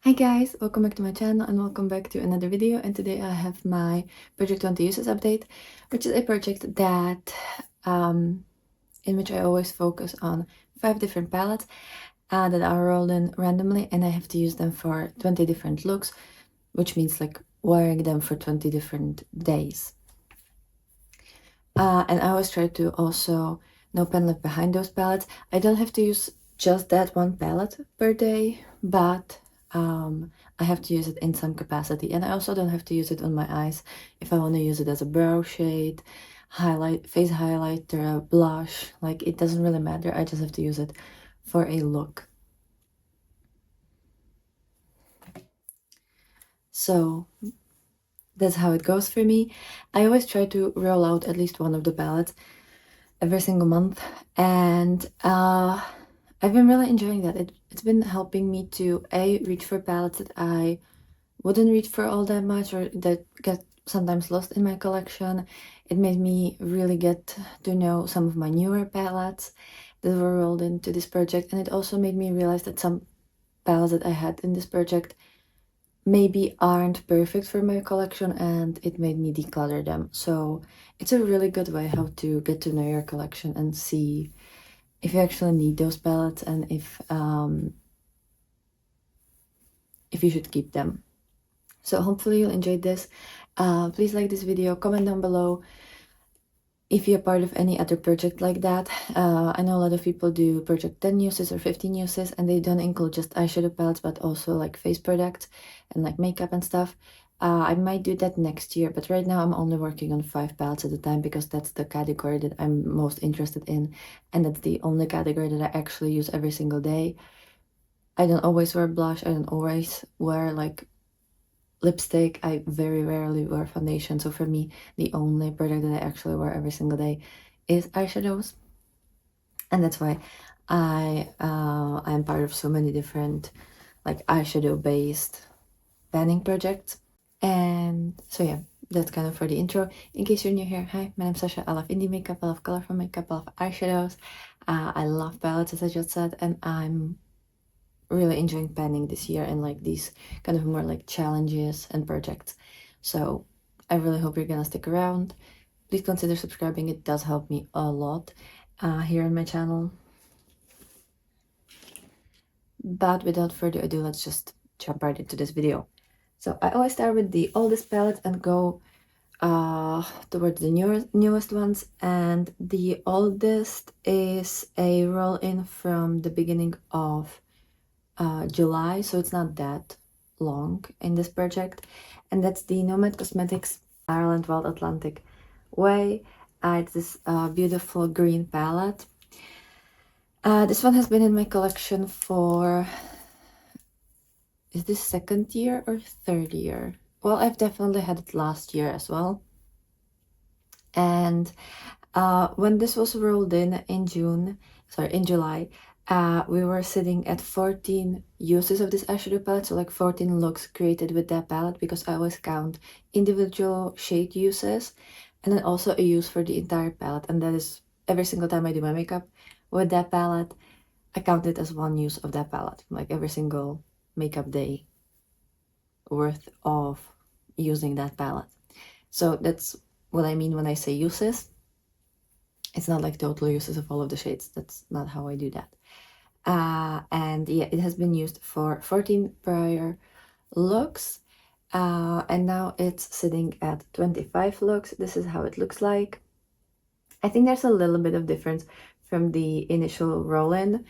Hi guys, welcome back to my channel and welcome back to another video. And today I have my Project 20 Uses update, which is a project that in which I always focus on 5 different palettes that are rolled in randomly, and I have to use them for 20 different looks, which means like wearing them for 20 different days. And I always try to also no pen left behind those palettes. I don't have to use just that one palette per day, but I have to use it in some capacity. And I also don't have to use it on my eyes if I want to use it as a brow shade, face highlighter, blush. Like, it doesn't really matter. I just have to use it for a look. So that's how it goes for me. I always try to roll out at least one of the palettes every single month, and I've been really enjoying that. It's been helping me to reach for palettes that I wouldn't reach for all that much, or that get sometimes lost in my collection. It made me really get to know some of my newer palettes that were rolled into this project, and it also made me realize that some palettes that I had in this project maybe aren't perfect for my collection, and it made me declutter them. So it's a really good way how to get to know your collection and see if you actually need those palettes and if you should keep them. So hopefully you'll enjoy this. Please like this video, comment down below if you're part of any other project like that. I know a lot of people do project 10 uses or 15 uses, and they don't include just eyeshadow palettes, but also like face products and like makeup and stuff. I might do that next year, but right now I'm only working on 5 palettes at a time because that's the category that I'm most interested in, and that's the only category that I actually use every single day. I don't always wear blush, I don't always wear like lipstick, I very rarely wear foundation, so for me the only product that I actually wear every single day is eyeshadows, and that's why I'm part of so many different like eyeshadow based panning projects. And so yeah, that's kind of for the intro. In case you're new here, hi, my name's Sasha. I love indie makeup, I love colorful makeup, I love eyeshadows, I love palettes, as I just said, and I'm really enjoying panning this year and like these kind of more like challenges and projects. So I really hope you're gonna stick around. Please consider subscribing, it does help me a lot here on my channel. But without further ado, let's just jump right into this video. So I always start with the oldest palettes and go towards the newest ones, and the oldest is a roll-in from the beginning of July, so it's not that long in this project, and that's the Nomad Cosmetics Ireland Wild Atlantic Way. It's this beautiful green palette. This one has been in my collection for, is this second year or third year? Well, I've definitely had it last year as well. And when this was rolled in July, we were sitting at 14 uses of this eyeshadow palette, so like 14 looks created with that palette, because I always count individual shade uses and then also a use for the entire palette, and that is every single time I do my makeup with that palette, I count it as one use of that palette, like every single makeup day worth of using that palette. So that's what I mean when I say uses. It's not like total uses of all of the shades. That's not how I do that. And yeah, it has been used for 14 prior looks. And now it's sitting at 25 looks. This is how it looks like. I think there's a little bit of difference from the initial roll-in.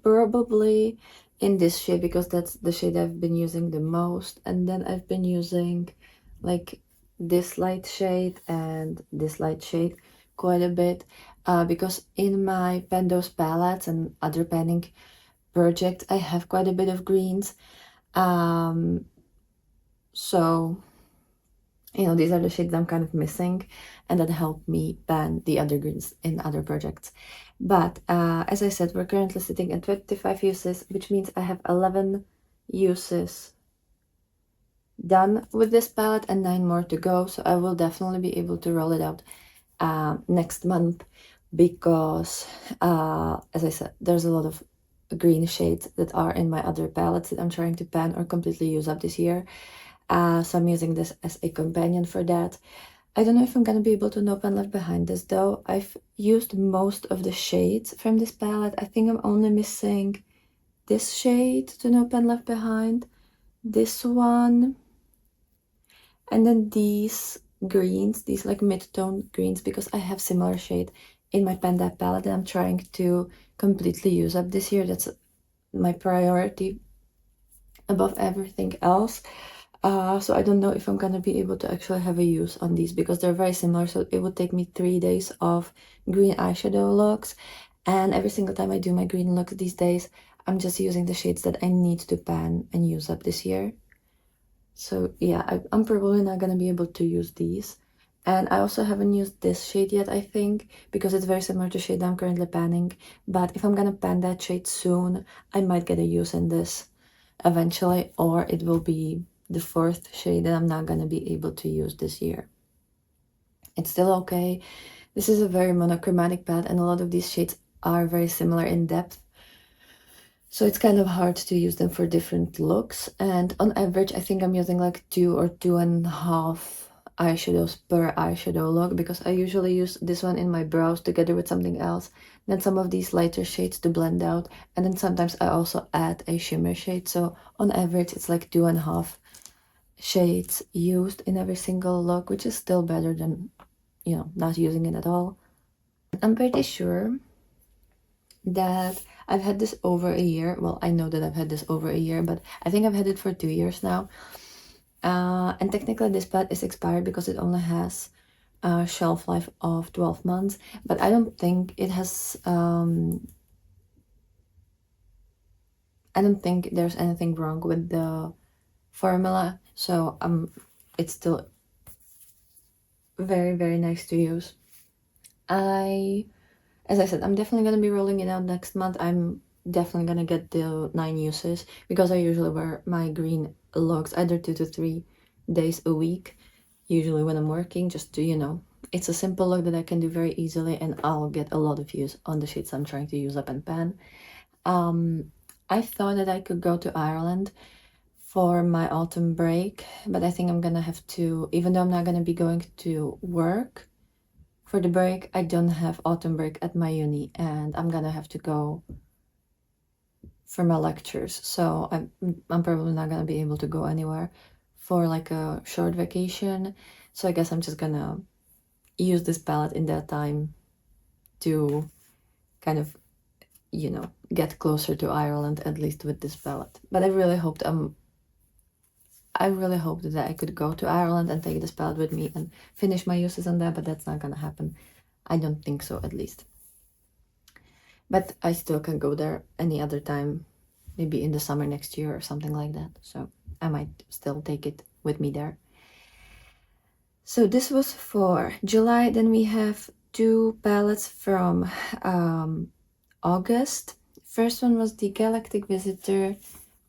Probably in this shade, because that's the shade I've been using the most. And then I've been using like this light shade and this light shade quite a bit, because in my Pendos palettes and other panning projects I have quite a bit of greens, so you know, these are the shades I'm kind of missing, and that help me pan the other greens in other projects. But as I said, we're currently sitting at 25 uses, which means I have 11 uses done with this palette and 9 more to go. So I will definitely be able to roll it out next month, because as I said, there's a lot of green shades that are in my other palettes that I'm trying to pan or completely use up this year. So I'm using this as a companion for that. I don't know if I'm gonna be able to nope and left behind this though. I've used most of the shades from this palette. I think I'm only missing this shade to nope and left behind, this one, and then these greens, these like mid-tone greens, because I have similar shade in my Panda palette that I'm trying to completely use up this year. That's my priority above everything else. So I don't know if I'm gonna be able to actually have a use on these because they're very similar. So it would take me 3 days of green eyeshadow looks, and every single time I do my green looks these days, I'm just using the shades that I need to pan and use up this year. So yeah, I'm probably not gonna be able to use these. And I also haven't used this shade yet, I think, because it's very similar to shade I'm currently panning. But if I'm gonna pan that shade soon, I might get a use in this eventually, or it will be the fourth shade that I'm not gonna be able to use this year. It's still okay. This is a very monochromatic palette, and a lot of these shades are very similar in depth. So it's kind of hard to use them for different looks. And on average, I think I'm using like 2 or 2.5 eyeshadows per eyeshadow look, because I usually use this one in my brows together with something else, then some of these lighter shades to blend out, and then sometimes I also add a shimmer shade. So on average, it's like 2.5 shades used in every single look, which is still better than, you know, not using it at all. I'm pretty sure that I've had this over a year. Well, I know that I've had this over a year, but I think I've had it for 2 years now. And technically this palette is expired because it only has a shelf life of 12 months, but I don't think it has, I don't think there's anything wrong with the formula, so it's still very, very nice to use. As I said, I'm definitely gonna be rolling it out next month. I'm definitely gonna get the 9 uses because I usually wear my green looks either 2 to 3 days a week, usually when I'm working, just to, you know, it's a simple look that I can do very easily, and I'll get a lot of use on the shades I'm trying to use up and pan. I thought that I could go to Ireland for my autumn break, but I think I'm gonna have to, even though I'm not gonna be going to work for the break, I don't have autumn break at my uni, and I'm gonna have to go for my lectures. So I'm probably not gonna be able to go anywhere for like a short vacation. So I guess I'm just gonna use this palette in that time to kind of, you know, get closer to Ireland, at least with this palette. But I really hoped that I could go to Ireland and take this palette with me and finish my uses on that, but that's not gonna happen. I don't think so, at least. But I still can go there any other time, maybe in the summer next year or something like that. So I might still take it with me there. So this was for July. Then we have 2 palettes from August. First one was the Galactic Visitor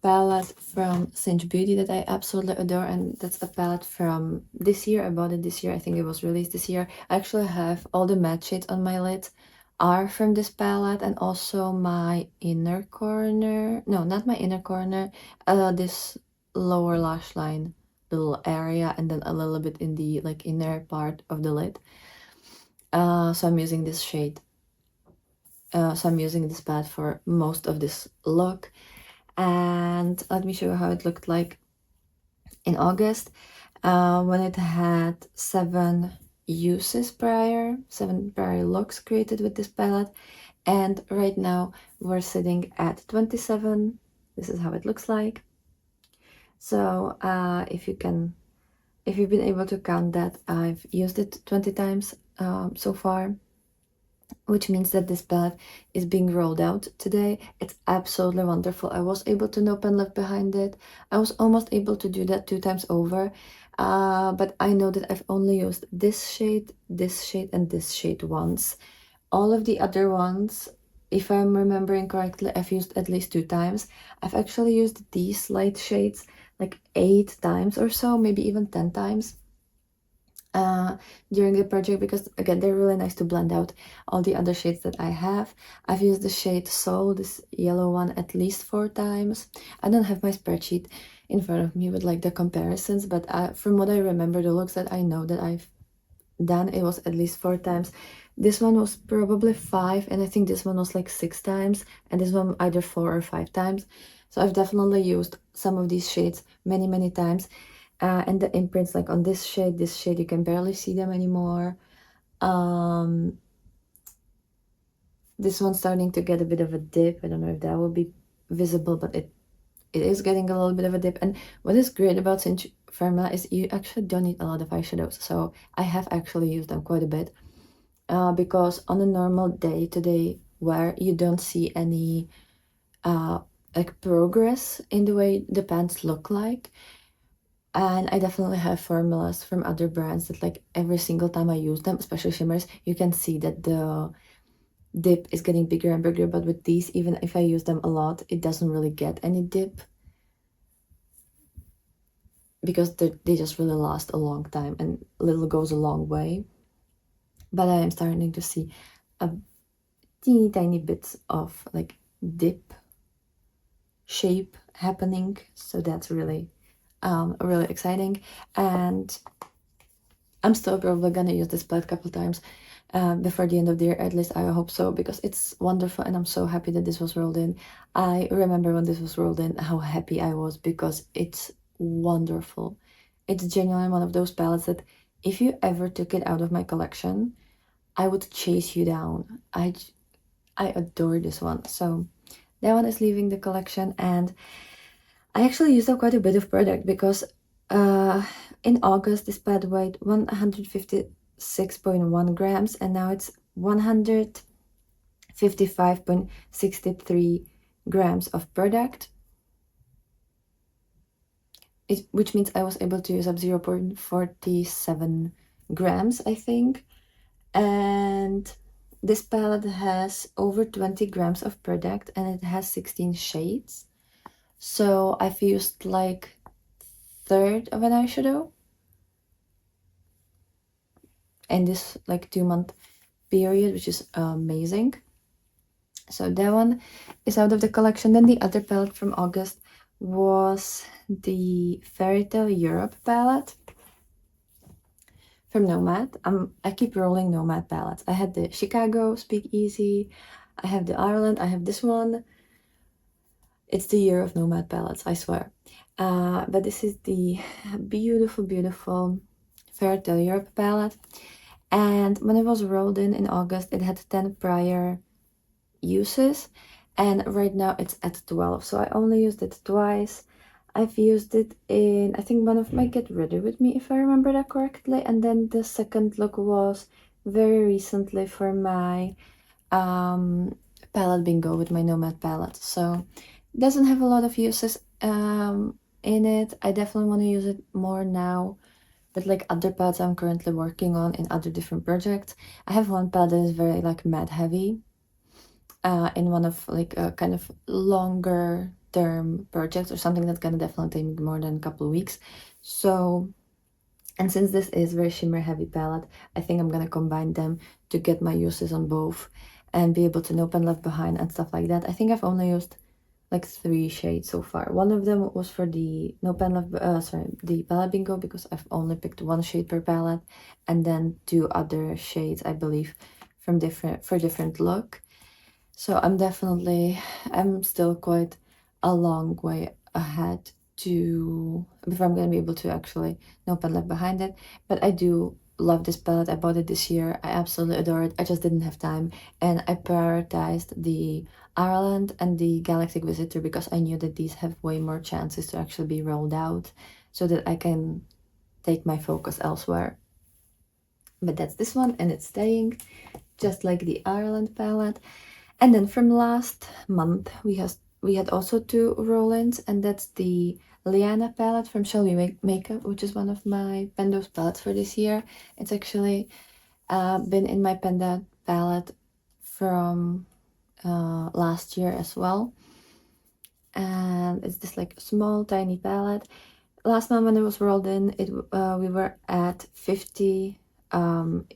palette from Cinch Beauty that I absolutely adore, and that's a palette from this year. I bought it this year. I think it was released this year. I actually have all the matte shades on my lids are from this palette, and also my inner corner, no, not my inner corner, this lower lash line little area, and then a little bit in the like inner part of the lid. So I'm using this shade. So I'm using this palette for most of this look. And let me show you how it looked like in August, when it had 7 uses prior, 7 prior looks created with this palette. And right now we're sitting at 27. This is how it looks like. So if you've been able to count that, I've used it 20 times so far, which means that this palette is being rolled out today. It's absolutely wonderful. I was able to nope and left behind it. I was almost able to do that 2 times over, but I know that I've only used this shade, and this shade once. All of the other ones, if I'm remembering correctly, I've used at least 2 times. I've actually used these light shades like 8 times or so, maybe even 10 times. during the project, because again, they're really nice to blend out all the other shades that I have. I've used the shade Soul, this yellow one, at least 4 times. I don't have my spreadsheet in front of me with like the comparisons, but from what I remember, the looks that I know that I've done, it was at least 4 times. This one was probably 5, and I think this one was like 6 times, and this one either 4 or 5 times. So I've definitely used some of these shades many times. And the imprints, like on this shade, you can barely see them anymore. This one's starting to get a bit of a dip. I don't know if that will be visible, but it is getting a little bit of a dip. And what is great about Cinch Formula is you actually don't need a lot of eyeshadows. So I have actually used them quite a bit. Because on a normal day-to-day wear, you don't see any like progress in the way the pants look like. And I definitely have formulas from other brands that like every single time I use them, especially shimmers, you can see that the dip is getting bigger and bigger. But with these, even if I use them a lot, it doesn't really get any dip, because they just really last a long time, and little goes a long way. But I am starting to see a teeny tiny bits of like dip shape happening, so that's really really exciting. And I'm still probably gonna use this palette a couple times before the end of the year, at least I hope so, because it's wonderful and I'm so happy that this was rolled in. I remember when this was rolled in how happy I was, because it's wonderful. It's genuinely one of those palettes that if you ever took it out of my collection, I would chase you down. I adore this one. So that one is leaving the collection, and I actually used up quite a bit of product, because in August this palette weighed 156.1 grams, and now it's 155.63 grams of product. Which means I was able to use up 0.47 grams, I think. And this palette has over 20 grams of product, and it has 16 shades. So I've used like third of an eyeshadow in this like 2-month period, which is amazing. So that one is out of the collection. Then the other palette from August was the Fairytale Europe palette from Nomad. I keep rolling Nomad palettes. I had the Chicago Speakeasy, I have the Ireland, I have this one. It's the year of Nomad palettes, I swear. But this is the beautiful Fairytale Europe palette. And when it was rolled in August, it had 10 prior uses, and right now it's at 12. So I only used it twice. I've used it in, I think, one of my Get Ready With Me, if I remember that correctly. And then the second look was very recently for my palette bingo with my Nomad palette. So it doesn't have a lot of uses in it. I definitely want to use it more now with like other palettes I'm currently working on in other different projects. I have one palette that is very like matte heavy in one of like a kind of longer term projects, or something that's gonna definitely take me more than a couple of weeks. So, and since this is very shimmer heavy palette, I think I'm gonna combine them to get my uses on both and be able to no pen left behind and stuff like that. I think I've only used like 3 shades so far. One of them was for the no pen left, the palette bingo, because I've only picked 1 shade per palette, and then 2 other shades, I believe, from different look. So I'm still quite a long way ahead before I'm gonna be able to actually no pen left behind it. But I do love this palette. I bought it this year. I absolutely adore it. I just didn't have time, and I prioritized the Ireland and the Galactic Visitor, because I knew that these have way more chances to actually be rolled out, so that I can take my focus elsewhere. But that's this one, and it's staying just like the Ireland palette. And then from last month, we had also 2 roll-ins, and that's the Liana palette from Shall We Make Makeup, which is one of my Pendos palettes for this year. It's actually been in my Penda palette from last year as well. And it's this like small tiny palette. last month when it was rolled in, we were at 50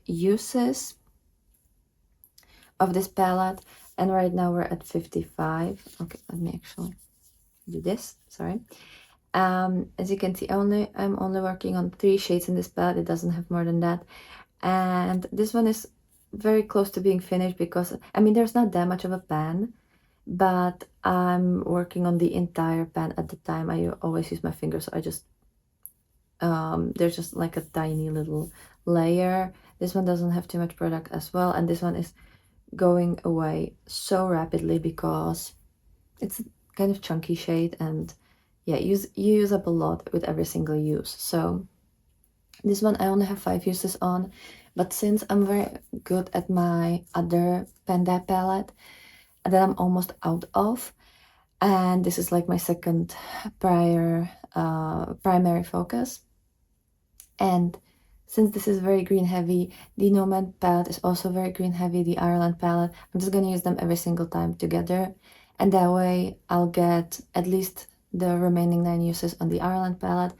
uses of this palette, and right now we're at 55. Okay, let me actually do this, sorry. As you can see, I'm only working on 3 shades in this palette. It doesn't have more than that. And this one is very close to being finished because, I mean, there's not that much of a pan, but I'm working on the entire pan at the time. I always use my fingers, so I just, there's just like a tiny little layer. This one doesn't have too much product as well, and this one is going away so rapidly because it's a kind of chunky shade, and yeah, you use up a lot with every single use. So this one I only have 5 uses on, but since I'm very good at my other Panda palette that I'm almost out of, and this is like my second primary focus, and since this is very green heavy, the Nomad palette is also very green heavy, the Ireland palette, I'm just gonna use them every single time together, and that way I'll get at least the remaining 9 uses on the Ireland palette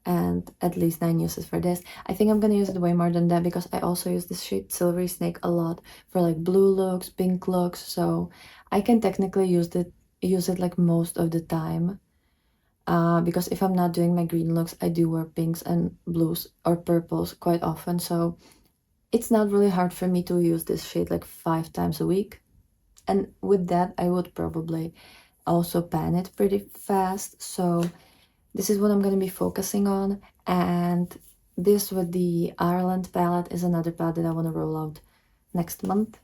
and at least 9 uses for this. I think I'm gonna use it way more than that because I also use this shade Silvery Snake a lot for like blue looks, pink looks, so I can technically use it like most of the time. Because if I'm not doing my green looks, I do wear pinks and blues or purples quite often, so it's not really hard for me to use this shade like 5 times a week. And with that, I would probably also pan it pretty fast, so this is what I'm going to be focusing on. And this with the Ireland palette is another palette that I want to roll out next month.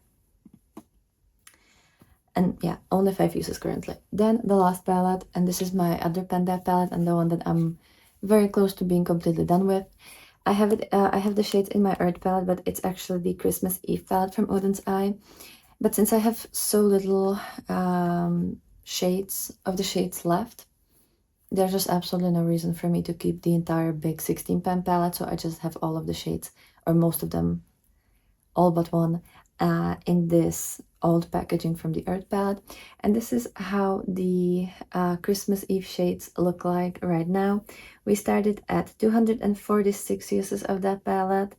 And yeah, only 5 uses currently. Then the last palette, and this is my other Panda palette and the one that I'm very close to being completely done with. I have the shades in my Earth palette, but it's actually the Christmas Eve palette from Odin's Eye. But since I have so little shades left, there's just absolutely no reason for me to keep the entire big 16 pan palette, so I just have all of the shades, or most of them, all but one, in this old packaging from the Earth palette. And this is how the Christmas Eve shades look like right now. We started at 246 uses of that palette,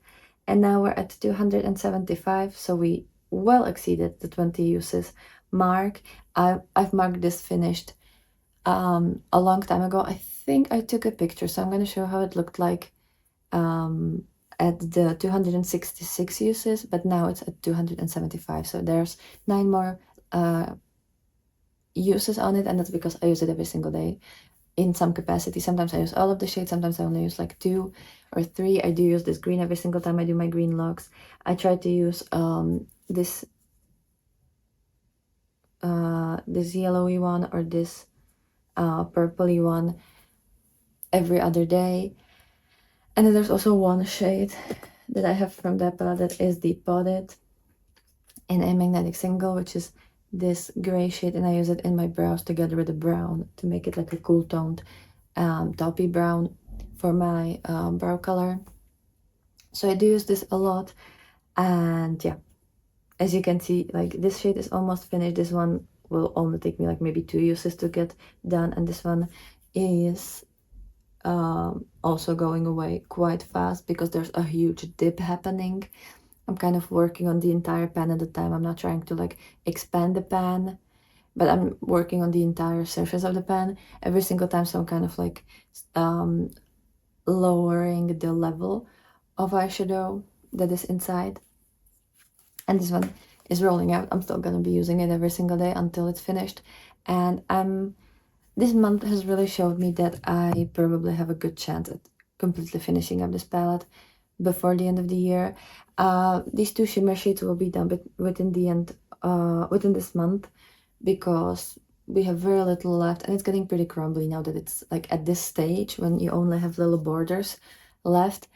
and now we're at 275, so we well exceeded the 20 uses mark. I've marked this finished a long time ago. I think I took a picture, so I'm going to show how it looked like at the 266 uses, but now it's at 275, so there's 9 more uses on it, and that's because I use it every single day in some capacity. Sometimes I use all of the shades, sometimes I only use like 2 or 3. I do use this green every single time I do my green looks. I try to use this yellowy one or this purpley one every other day. And then there's also one shade that I have from that palette that is the Potted in a magnetic single, which is this gray shade, and I use it in my brows together with the brown to make it like a cool toned taupey brown for my brow color. So I do use this a lot, and yeah, as you can see, like this shade is almost finished. This one will only take me like maybe 2 uses to get done, and this one is also going away quite fast because there's a huge dip happening. I'm kind of working on the entire pan at the time. I'm not trying to like expand the pan, but I'm working on the entire surface of the pan every single time, so I'm kind of like lowering the level of eyeshadow that is inside. And this one is rolling out. I'm still gonna be using it every single day until it's finished. And this month has really showed me that I probably have a good chance at completely finishing up this palette before the end of the year. These 2 shimmer shades will be done within this month because we have very little left, and it's getting pretty crumbly now that it's like at this stage when you only have little borders left.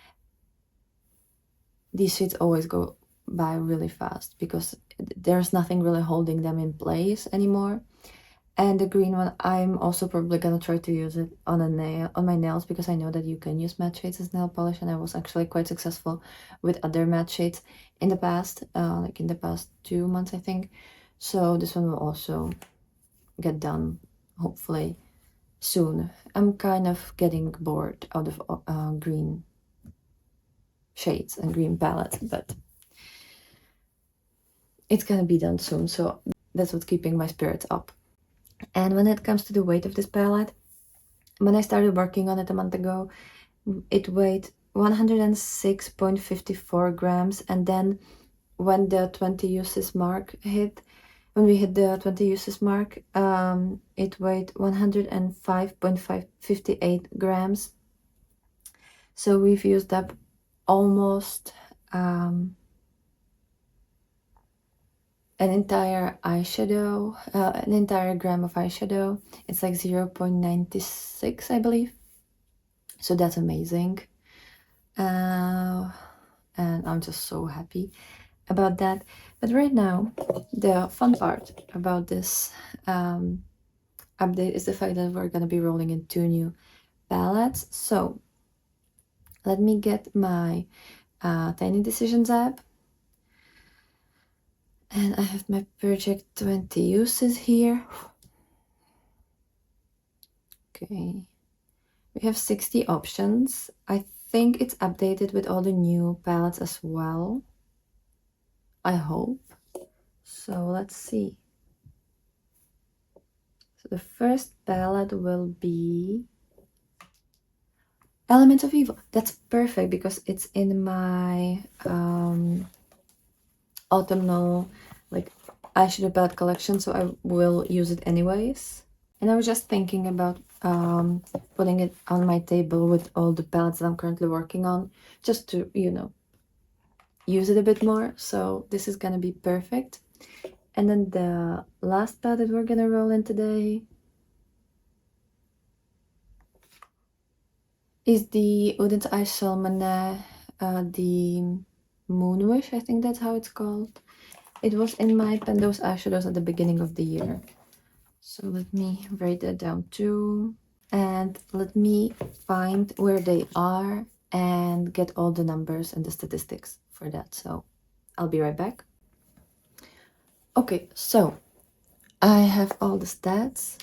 These shades always go by really fast because there's nothing really holding them in place anymore. And the green one, I'm also probably gonna try to use it on my nails, because I know that you can use matte shades as nail polish, and I was actually quite successful with other matte shades in the past, like in the past 2 months, I think. So this one will also get done, hopefully, soon. I'm kind of getting bored out of green shades and green palettes, but it's gonna be done soon, so that's what's keeping my spirits up. And when it comes to the weight of this palette, when I started working on it a month ago, it weighed 106.54 grams, and then when the 20 uses mark hit, when we hit the 20 uses mark, it weighed 105.58 grams. So we've used up almost an entire eyeshadow, an entire gram of eyeshadow. It's like 0.96, I believe. So that's amazing. And I'm just so happy about that. But right now, the fun part about this update is the fact that we're gonna be rolling in 2 new palettes. So let me get my Tiny Decisions app. And I have my Project 20 uses here. Okay. We have 60 options. I think it's updated with all the new palettes as well. I hope. So let's see. So the first palette will be Elements of Evil. That's perfect because it's in my autumnal like eyeshadow palette collection, so I will use it anyways. And I was just thinking about putting it on my table with all the palettes that I'm currently working on, just to, you know, use it a bit more. So this is gonna be perfect. And then the last palette that we're gonna roll in today is the Udent Eye Salmone, the Moonwish, I think that's how it's called. It was in my Pendos eyeshadows at the beginning of the year. So let me write that down too. And let me find where they are and get all the numbers and the statistics for that. So I'll be right back. Okay, so I have all the stats.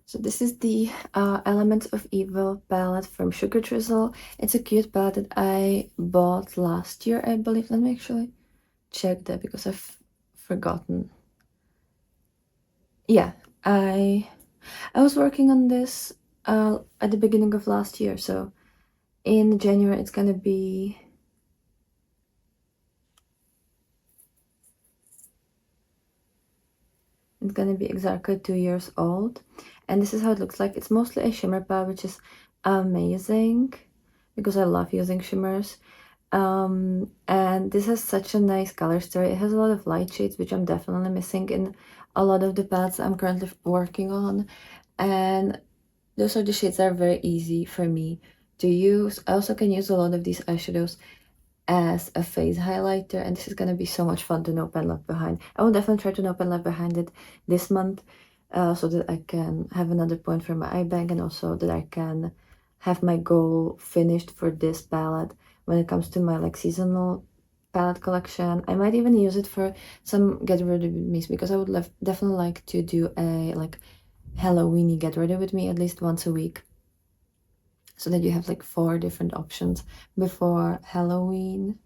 So this is the Elements of Evil palette from Sugar Drizzle. It's a cute palette that I bought last year, I believe. Let me actually check that because I've forgotten. Yeah, I was working on this at the beginning of last year, so in January it's gonna be exactly 2 years old, and this is how it looks like. It's mostly a shimmer palette, which is amazing because I love using shimmers. And this has such a nice color story. It has a lot of light shades, which I'm definitely missing in a lot of the palettes I'm currently working on, and those are the shades that are very easy for me to use. I also can use a lot of these eyeshadows as a face highlighter, and this is gonna be so much fun to Nope and Left Behind. I will definitely try to Nope and Left Behind it this month, so that I can have another point for my eye bag, and also that I can have my goal finished for this palette when it comes to my like seasonal palette collection. I might even use it for some get ready with me's because I would definitely like to do a like Halloweeny get ready with me at least once a week, so that you have like 4 different options before Halloween.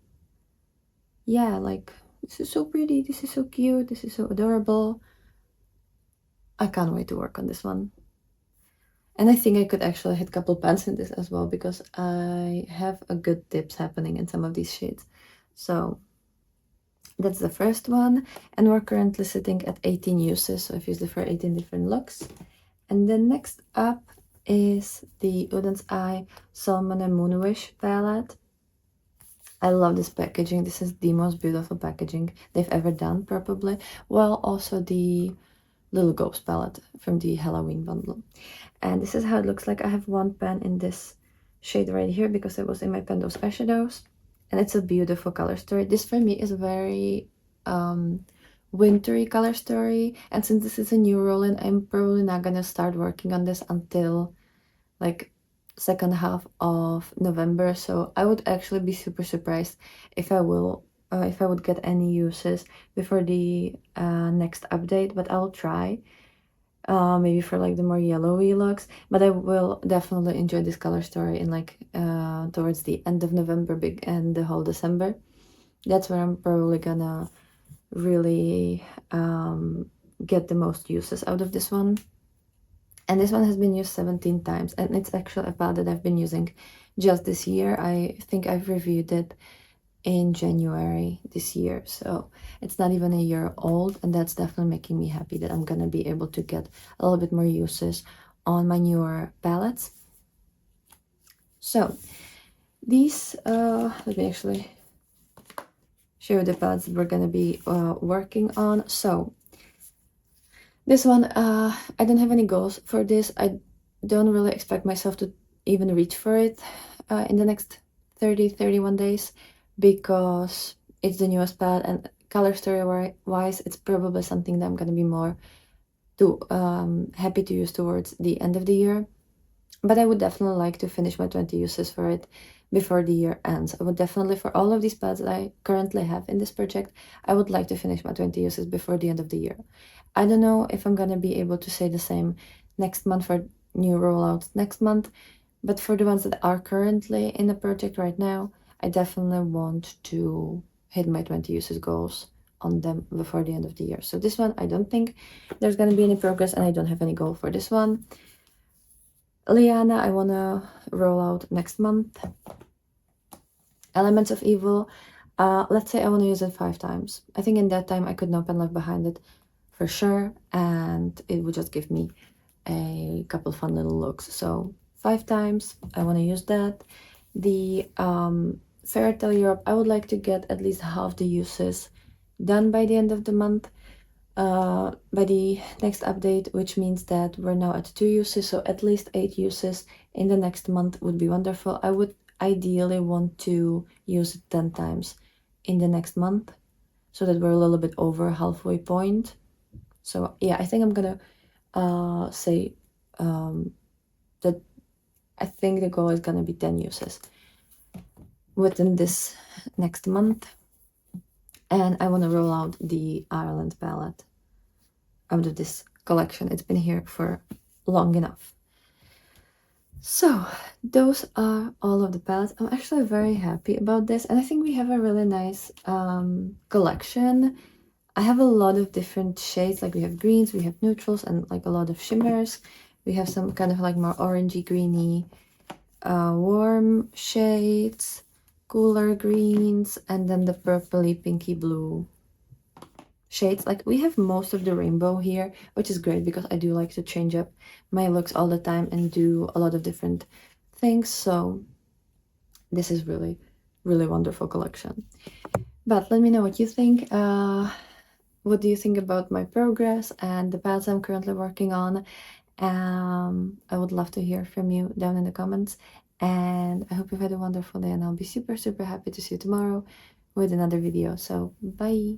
Yeah, like this is so pretty, this is so cute, this is so adorable. I can't wait to work on this one. And I think I could actually hit a couple pans in this as well because I have a good dips happening in some of these shades. So that's the first one, and we're currently sitting at 18 uses, so I've used it for 18 different looks. And then next up is the Udens Eye Salmon and Moonwish palette. I love this packaging. This is the most beautiful packaging they've ever done, probably. Well, also the Little Ghost palette from the Halloween bundle. And this is how it looks like. I have one pen in this shade right here because it was in my Pendos eyeshadows. And it's a beautiful color story. This for me is a very wintry color story. And since this is a new roll-in, I'm probably not gonna start working on this until like second half of November. So I would actually be super surprised if I would get any uses before the next update, but I'll try. maybe for like the more yellowy looks, but I will definitely enjoy this color story in like towards the end of November and the whole December. That's where I'm probably gonna really get the most uses out of this one. And this one has been used 17 times, and it's actually a palette that I've been using just this year. I think I've reviewed it in January this year, so it's not even a year old, and that's definitely making me happy that I'm gonna be able to get a little bit more uses on my newer palettes. So these, let me actually show you the palettes that we're gonna be working on. So this one, I don't have any goals for this. I don't really expect myself to even reach for it in the next 31 days, because it's the newest palette, and color story wise, it's probably something that I'm gonna be more happy to use towards the end of the year. But I would definitely like to finish my 20 uses for it before the year ends. I would definitely, for all of these palettes that I currently have in this project, I would like to finish my 20 uses before the end of the year. I don't know if I'm gonna be able to say the same next month for new rollouts next month, but for the ones that are currently in the project right now, I definitely want to hit my 20 uses goals on them before the end of the year. So this one, I don't think there's gonna be any progress, and I don't have any goal for this one. Liana, I wanna roll out next month. Elements of Evil, let's say I wanna use it 5 times. I think in that time I could know pen left behind it for sure, and it would just give me a couple fun little looks. So 5 times, I wanna use that. The Fairytale Europe, I would like to get at least half the uses done by the end of the month. By the next update, which means that we're now at 2 uses, so at least 8 uses in the next month would be wonderful. I would ideally want to use it 10 times in the next month, so that we're a little bit over halfway point. So yeah, I think I'm gonna say that I think the goal is gonna be 10 uses within this next month. And I want to roll out the Ireland palette out of this collection. It's been here for long enough. So those are all of the palettes. I'm actually very happy about this, and I think we have a really nice collection. I have a lot of different shades, like we have greens, we have neutrals, and like a lot of shimmers. We have some kind of like more orangey, greeny, warm shades, cooler greens, and then the purpley, pinky blue shades. Like we have most of the rainbow here, which is great because I do like to change up my looks all the time and do a lot of different things. So this is really, really wonderful collection. But let me know what you think. What do you think about my progress and the paths I'm currently working on? I would love to hear from you down in the comments. And I hope you've had a wonderful day, and I'll be super, super happy to see you tomorrow with another video. So bye.